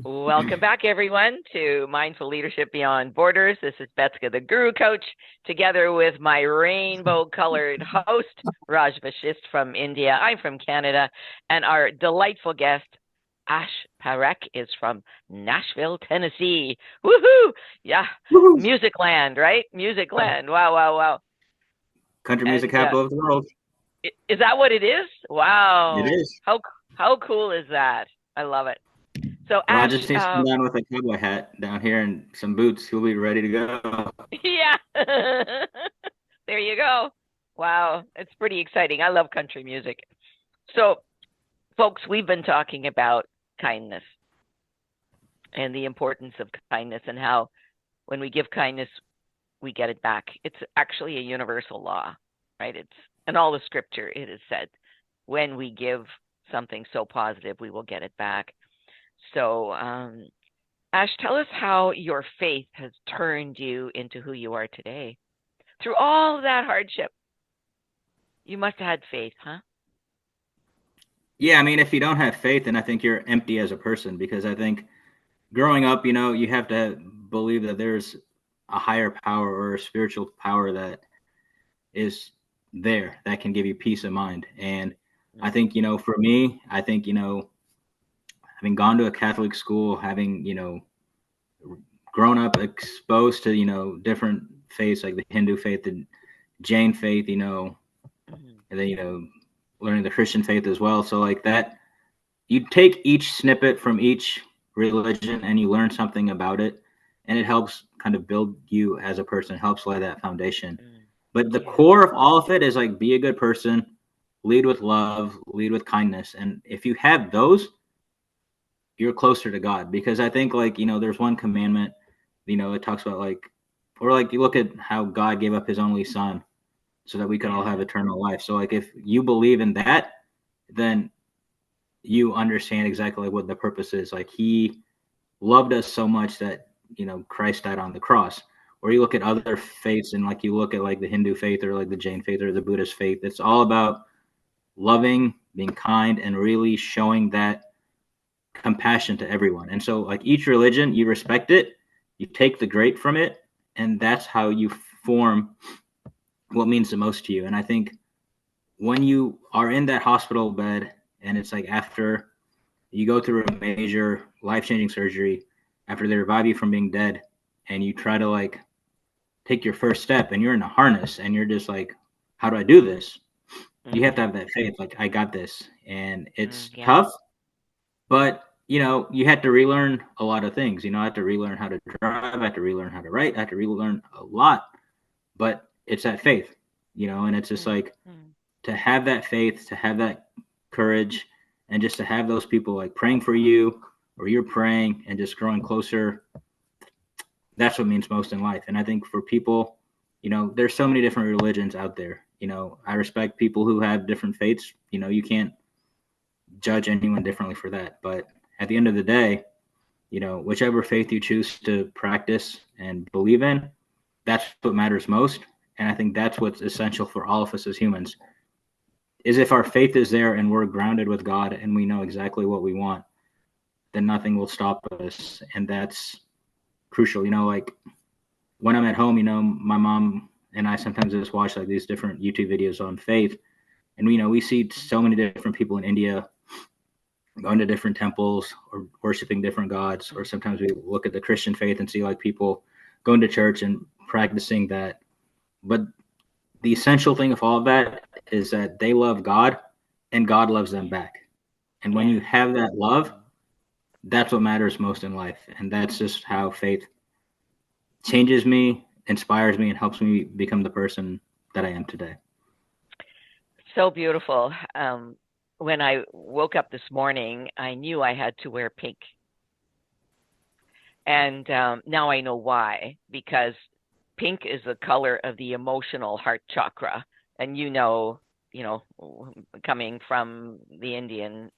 Welcome back, everyone, to Mindful Leadership Beyond Borders. This is Betska, the Guru Coach, together with my rainbow-colored host, Raj Vashisht from India. I'm from Canada, and our delightful guest, Ash Parekh, is from Nashville, Tennessee. Woohoo! Yeah, Woohoo. music land, right? Music land. Wow, wow, wow. Country music And capital of the world. is that what it is? It Wow. is. How cool is that? I love it. So, Raj Ash, just needs to come down with a cowboy hat down here and some boots. He'll be ready to go. yeah. There you go. Wow. It's pretty exciting. I love country music. So, folks, we've been talking about kindness and the importance of kindness and how when we give kindness, we get it back. It's actually a universal law, right? It's in all the scripture, it is said, when we give something so positive, we will get it back. So, Ash, tell us how your faith has turned you into who you are today. Through all of that hardship, you must have had faith, huh? Yeah, I mean, if you don't have faith, then I think you're empty as a person, because I think growing up, you have to believe that there's a higher power or a spiritual power that is there that can give you peace of mind. And I think, for me, I think, having gone to a Catholic school, having, grown up exposed to, different faiths like the Hindu faith, the Jain faith, and then, learning the Christian faith as well. So like that, you take each snippet from each religion and you learn something about it, and it helps kind of build you as a person, helps lay that foundation. But the Yeah. core of all of it is like, be a good person, lead with love, lead with kindness. And if you have those, you're closer to God. Because I think, like, there's one commandment, it talks about like, or like you look at how God gave up his only son so that we could all have eternal life. So like, if you believe in that, then you understand exactly like what the purpose is. Like, he loved us so much that, Christ died on the cross. Or you look at other faiths, and like you look at like the Hindu faith or like the Jain faith or the Buddhist faith, it's all about loving, being kind, and really showing that compassion to everyone. And so like each religion, you respect it, you take the great from it, and that's how you form what means the most to you. And I think when you are in that hospital bed, and it's like after you go through a major life-changing surgery, after they revive you from being dead, and you try to like take your first step, and you're in a harness, and you're just like, how do I do this? You have to have that faith, like, I got this. And it's Yeah. tough, but you had to relearn a lot of things. I had to relearn how to drive, I had to relearn how to write, I had to relearn a lot. But it's that faith, and it's just like, to have that faith, to have that courage, and just to have those people like praying for you, or you're praying and just growing closer. That's what means most in life. And I think for people, there's so many different religions out there. I respect people who have different faiths. You can't judge anyone differently for that. But at the end of the day, whichever faith you choose to practice and believe in, that's what matters most. And I think that's what's essential for all of us as humans, is if our faith is there and we're grounded with God and we know exactly what we want, then nothing will stop us. And that's crucial. Like when I'm at home, my mom and I sometimes just watch like these different YouTube videos on faith. And, we see so many different people in India going to different temples or worshiping different gods. Or sometimes we look at the Christian faith and see like people going to church and practicing that. But the essential thing of all of that is that they love God and God loves them back. And when you have that love, that's what matters most in life. And that's just how faith changes me, inspires me, and helps me become the person that I am today. So beautiful. When I woke up this morning, I knew I had to wear pink. And now I know why, because pink is the color of the emotional heart chakra. And coming from the Indian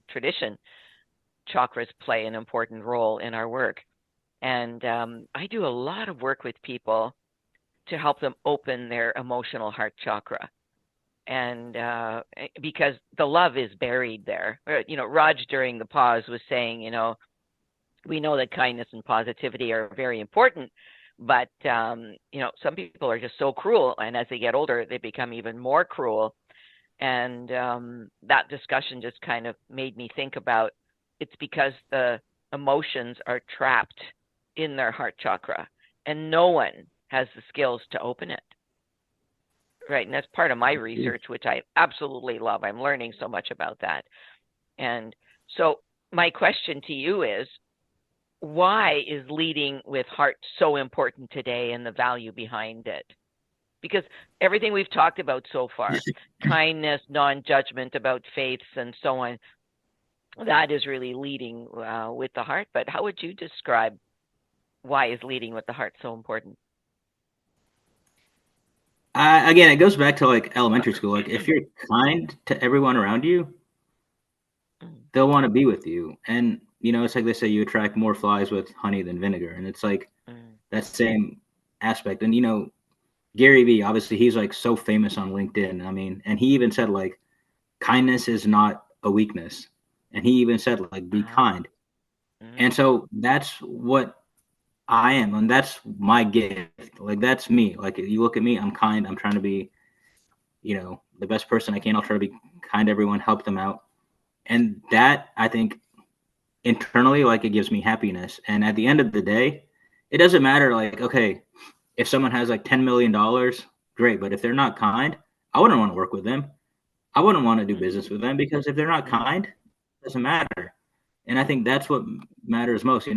tradition, chakras play an important role in our work. And I do a lot of work with people to help them open their emotional heart chakra. And because the love is buried there. Raj during the pause was saying, we know that kindness and positivity are very important, but some people are just so cruel, and as they get older, they become even more cruel. And that discussion just kind of made me think about it's because the emotions are trapped in their heart chakra, and no one has the skills to open it. Right. And that's part of my research, which I absolutely love. I'm learning so much about that. And so, my question to you is, why is leading with heart so important today and the value behind it? Because everything we've talked about so far, kindness, non-judgment about faiths and so on, that is really leading with the heart. But how would you describe why is leading with the heart so important? Again, it goes back to like elementary school. Like if you're kind to everyone around you, they'll want to be with you. And it's like they say, you attract more flies with honey than vinegar. And it's like that same aspect. And Gary Vee, obviously, he's like so famous on LinkedIn. I mean, and he even said like kindness is not a weakness. And he even said like be kind. And so that's what I am, and that's my gift. Like that's me. Like you look at me, I'm kind. I'm trying to be, the best person I can. I'll try to be kind to everyone, help them out, and that I think internally, like it gives me happiness. And at the end of the day, it doesn't matter. Like okay, if someone has like $10 million, great. But if they're not kind, I wouldn't want to work with them. I wouldn't want to do business with them because if they're not kind, it doesn't matter. And I think that's what matters most.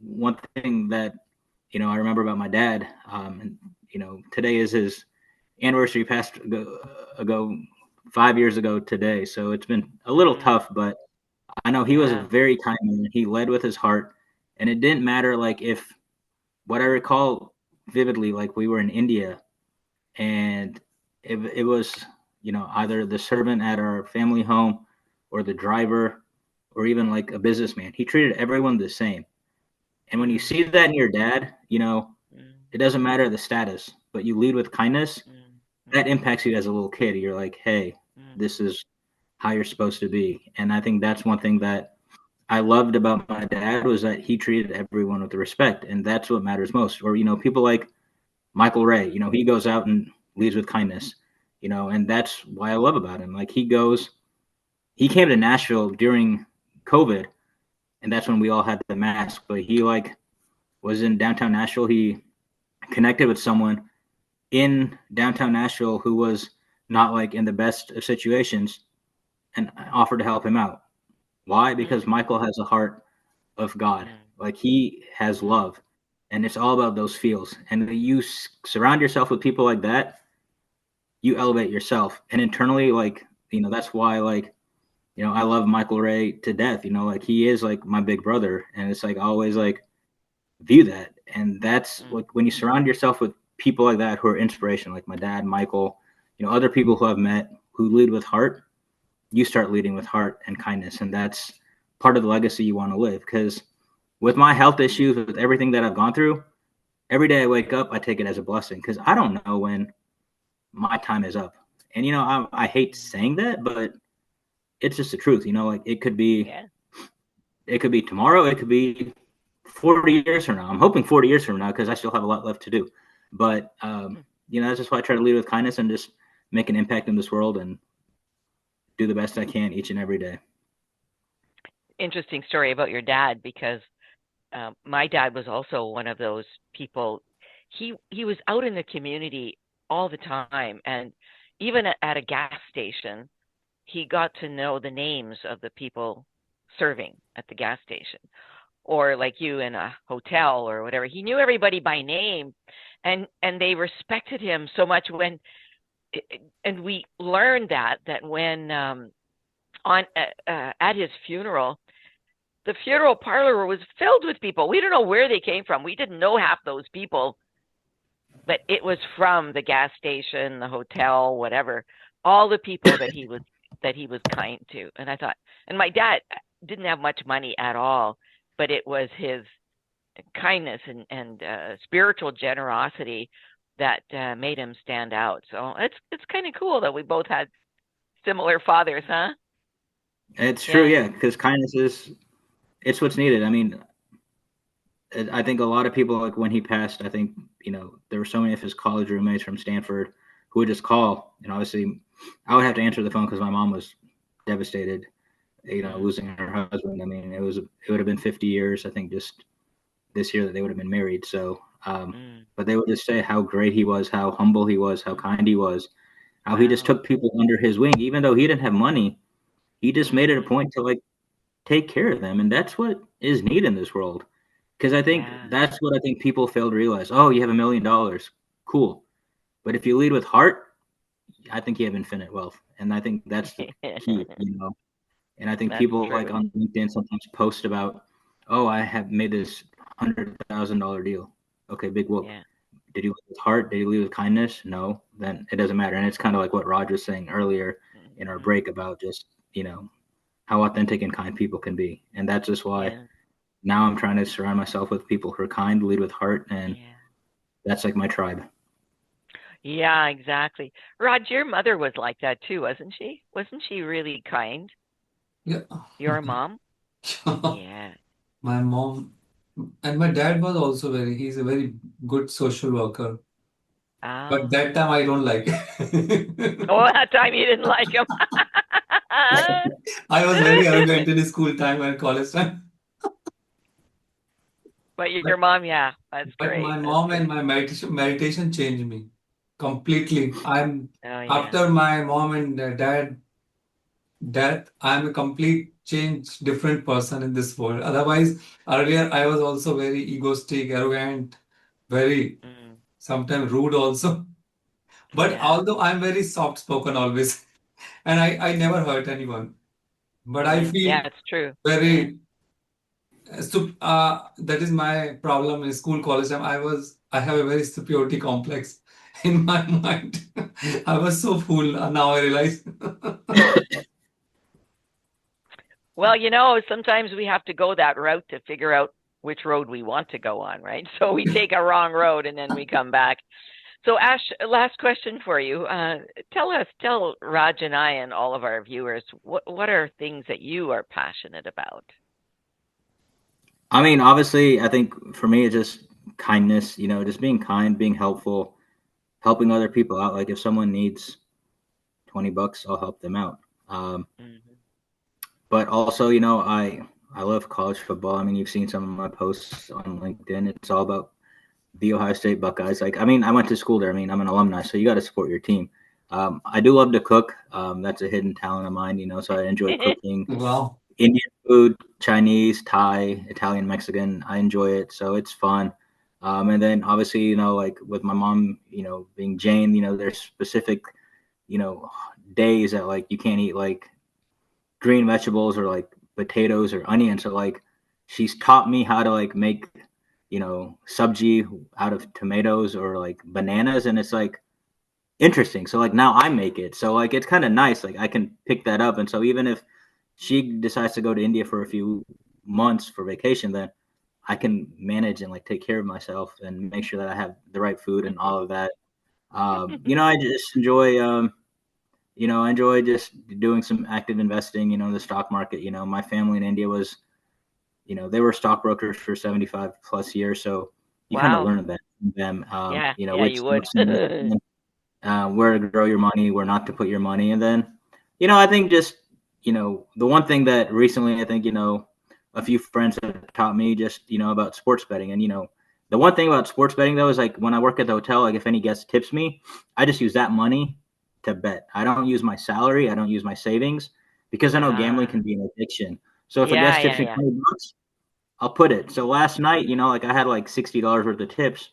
One thing that, I remember about my dad, and, today is his anniversary, passed ago 5 years ago today. So it's been a little tough, but I know he was a very kind man. He led with his heart, and it didn't matter. Like if what I recall vividly, like we were in India and it was, either the servant at our family home or the driver or even like a businessman. He treated everyone the same. And when you see that in your dad, it doesn't matter the status, but you lead with kindness, that impacts you as a little kid. You're like, hey, this is how you're supposed to be. And I think that's one thing that I loved about my dad was that he treated everyone with respect. And that's what matters most. Or, people like Michael Ray, he goes out and leads with kindness, and that's why I love about him. Like he came to Nashville during COVID, and that's when we all had the mask. But he like was in downtown Nashville. He connected with someone in downtown Nashville who was not like in the best of situations, and offered to help him out. Why? Because Michael has a heart of God. Like he has love, and it's all about those feels. And you surround yourself with people like that, you elevate yourself. And internally, like that's why like I love Michael Ray to death. Like he is like my big brother, and it's like I always like view that. And that's like when you surround yourself with people like that who are inspiration, like my dad, Michael, other people who I've met who lead with heart, you start leading with heart and kindness. And that's part of the legacy you want to live. Because with my health issues, with everything that I've gone through, every day I wake up, I take it as a blessing because I don't know when my time is up. And, I hate saying that, but it's just the truth, like it could be tomorrow. It could be 40 years from now. I'm hoping 40 years from now because I still have a lot left to do. But, that's just why I try to lead with kindness and just make an impact in this world and do the best I can each and every day. Interesting story about your dad, because my dad was also one of those people. He was out in the community all the time, and even at a gas station, he got to know the names of the people serving at the gas station, or like you in a hotel or whatever. He knew everybody by name, and they respected him so much. And we learned that when at his funeral, the funeral parlor was filled with people. We don't know where they came from. We didn't know half those people, but it was from the gas station, the hotel, whatever. All the people that he was kind to. And I thought, and my dad didn't have much money at all, but it was his kindness and spiritual generosity that made him stand out. So it's kind of cool that we both had similar fathers, huh? It's true, yeah, because kindness it's what's needed. I mean, I think a lot of people, like when he passed, I think, there were so many of his college roommates from Stanford who would just call. And obviously I would have to answer the phone because my mom was devastated, losing her husband. I mean, it would have been 50 years, I think, just this year that they would have been married. So, but they would just say how great he was, how humble he was, how kind he was, how he just took people under his wing, even though he didn't have money. He just made it a point to like take care of them. And that's what is needed in this world. Because I think that's what I think people fail to realize. Oh, you have $1 million. Cool. But if you lead with heart, I think you have infinite wealth. And I think that's the key, And I think That's people true. like on LinkedIn sometimes post about, oh, I have made this $100,000 deal. Okay, big whoop. Yeah. Did you lead with heart? Did you lead with kindness? No, then it doesn't matter. And it's kind of like what Raj was saying earlier in our break about just, how authentic and kind people can be. And that's just why now I'm trying to surround myself with people who are kind, lead with heart, and that's like my tribe. Yeah, exactly. Raj, your mother was like that too, wasn't she? Wasn't she really kind? Yeah. Your mom? Yeah. My mom and my dad was also he's a very good social worker. But that time I don't like it. Oh, that time you didn't like him. I was very arrogant in school time and college time. But your mom, yeah, that's But great. my mom and my meditation changed me completely. After my mom and dad death, I'm a complete change, different person in this world. Otherwise, earlier I was also very egoistic, arrogant, very sometimes rude also. But although I'm very soft spoken always, and I never hurt anyone. But I feel it's true. very that is my problem in school, college time. I have a very superiority complex in my mind. I was so fool. Now I realize. Well, sometimes we have to go that route to figure out which road we want to go on, right? So we take a wrong road and then we come back. So Ash, last question for you. Tell Raj and I and all of our viewers, what are things that you are passionate about? I mean, obviously, I think for me, it's just kindness, just being kind, being helpful, helping other people out. Like if someone needs $20, I'll help them out. But also, I love college football. I mean, you've seen some of my posts on LinkedIn. It's all about the Ohio State Buckeyes. Like, I mean, I went to school there. I mean, I'm an alumni, so you got to support your team. I do love to cook. That's a hidden talent of mine, so I enjoy cooking. Wow. Indian food, Chinese, Thai, Italian, Mexican. I enjoy it, so it's fun. And then obviously, like with my mom, being Jane, there's specific, days that like you can't eat like green vegetables or like potatoes or onions. So like she's taught me how to like make, sabji out of tomatoes or like bananas, and it's like interesting. So like now I make it. So like it's kind of nice. Like I can pick that up. And so even if she decides to go to India for a few months for vacation, then I can manage and like take care of myself and make sure that I have the right food and all of that. I just enjoy, I enjoy just doing some active investing, in the stock market. My family in India was, they were stockbrokers for 75 plus years. So you kind of learn that from them, you would. where to grow your money, where not to put your money. And then, I think just, the one thing that recently, I think, a few friends have taught me just, about sports betting. And, the one thing about sports betting though, is like when I work at the hotel, like if any guest tips me, I just use that money to bet. I don't use my salary. I don't use my savings because I know gambling can be an addiction. So if a guest tips me $20, I'll put it. So last night, like I had like $60 worth of tips,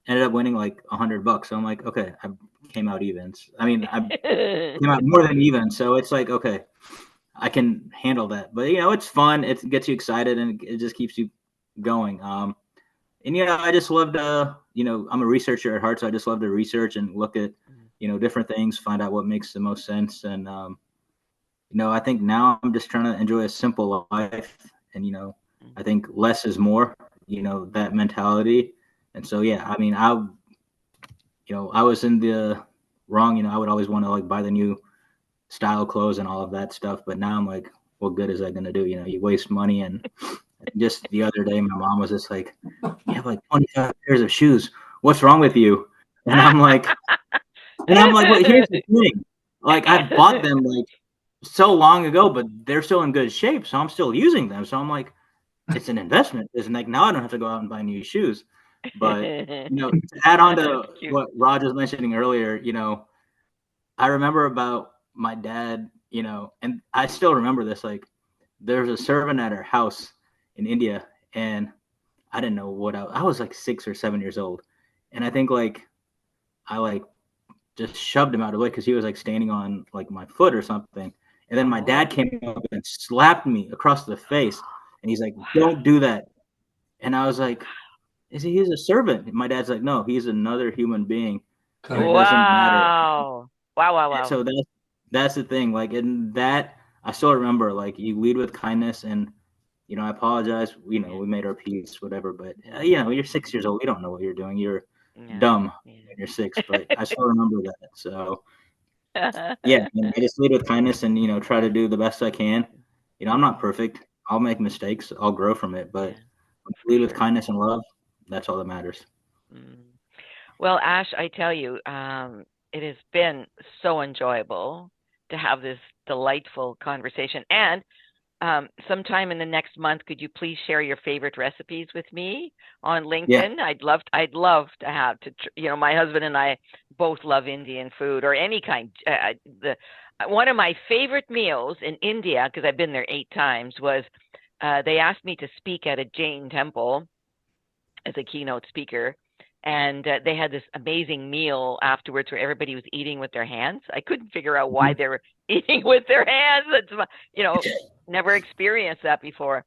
ended up winning like $100. So I'm like, okay, I came out even. I mean, I came out more than even. So it's like, okay, I can handle that. But it's fun. It gets you excited and it just keeps you going. And I just love to, I'm a researcher at heart, so I just love to research and look at, different things, find out what makes the most sense. And I think now I'm just trying to enjoy a simple life, and I think less is more. That mentality. And so, yeah, I mean, I was in the wrong, I would always want to like buy the new style clothes and all of that stuff. But now I'm like, what good is that going to do? You waste money and Just the other day, my mom was just like, "You have like 25 pairs of shoes. What's wrong with you?" And I'm like, well, here's the thing. Like, I bought them like so long ago, but they're still in good shape, so I'm still using them. So I'm like, it's an investment. It's like now I don't have to go out and buy new shoes. But to add on to what Raj was mentioning earlier, I remember about my dad, and I still remember this. Like, there's a servant at our house in India, and I didn't know what I was like 6 or 7 years old, and I think like I like just shoved him out of the way because he was like standing on like my foot or something. And then my dad came up and slapped me across the face, and he's like, "Don't do that." And I was like, he's a servant. My dad's like, "No, he's another human being, and it doesn't matter." Wow. So that's the thing. Like, in that, I still remember, like, you lead with kindness, and I apologize. We made our peace, whatever. But you're 6 years old. You don't know what you're doing. You're dumb when you're 6. But I still remember that. So yeah, I just lead with kindness, and try to do the best I can. I'm not perfect. I'll make mistakes. I'll grow from it. But lead with kindness and love. That's all that matters. Well, Ash, I tell you, it has been so enjoyable to have this delightful conversation. And sometime in the next month, could you please share your favorite recipes with me on LinkedIn? Yeah. I'd love to have my husband and I both love Indian food or any kind. One of my favorite meals in India, because I've been there 8 times, was they asked me to speak at a Jain temple as a keynote speaker. And they had this amazing meal afterwards where everybody was eating with their hands. I couldn't figure out why they were eating with their hands. Never experienced that before.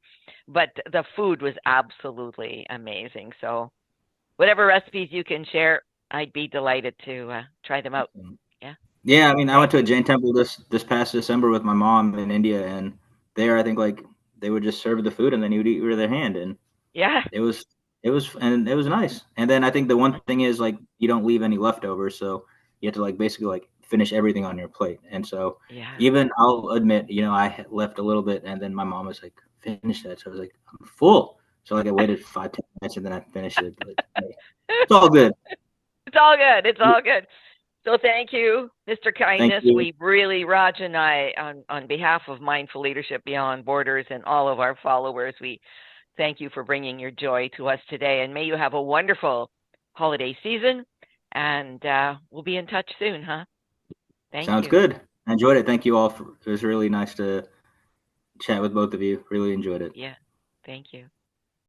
But the food was absolutely amazing. So whatever recipes you can share, I'd be delighted to try them out. Yeah. Yeah, I mean, I went to a Jain temple this past December with my mom in India, and there I think like they would just serve the food and then you would eat with their hand, and yeah, it was nice. And then I think the one thing is like you don't leave any leftovers, so you have to like basically like finish everything on your plate. And so even I'll admit, I left a little bit, and then my mom was like, "Finish that." So I was like, "I'm full." So like I waited 5-10 minutes and then I finished it. But hey, it's all good. It's all good. It's all good. So thank you, Mr. Kindness. We really, Raj and I, on behalf of Mindful Leadership Beyond Borders and all of our followers, we thank you for bringing your joy to us today. And may you have a wonderful holiday season. And we'll be in touch soon, huh? Sounds good. I enjoyed it. Thank you all. It was really nice to chat with both of you. Really enjoyed it. Yeah. Thank you.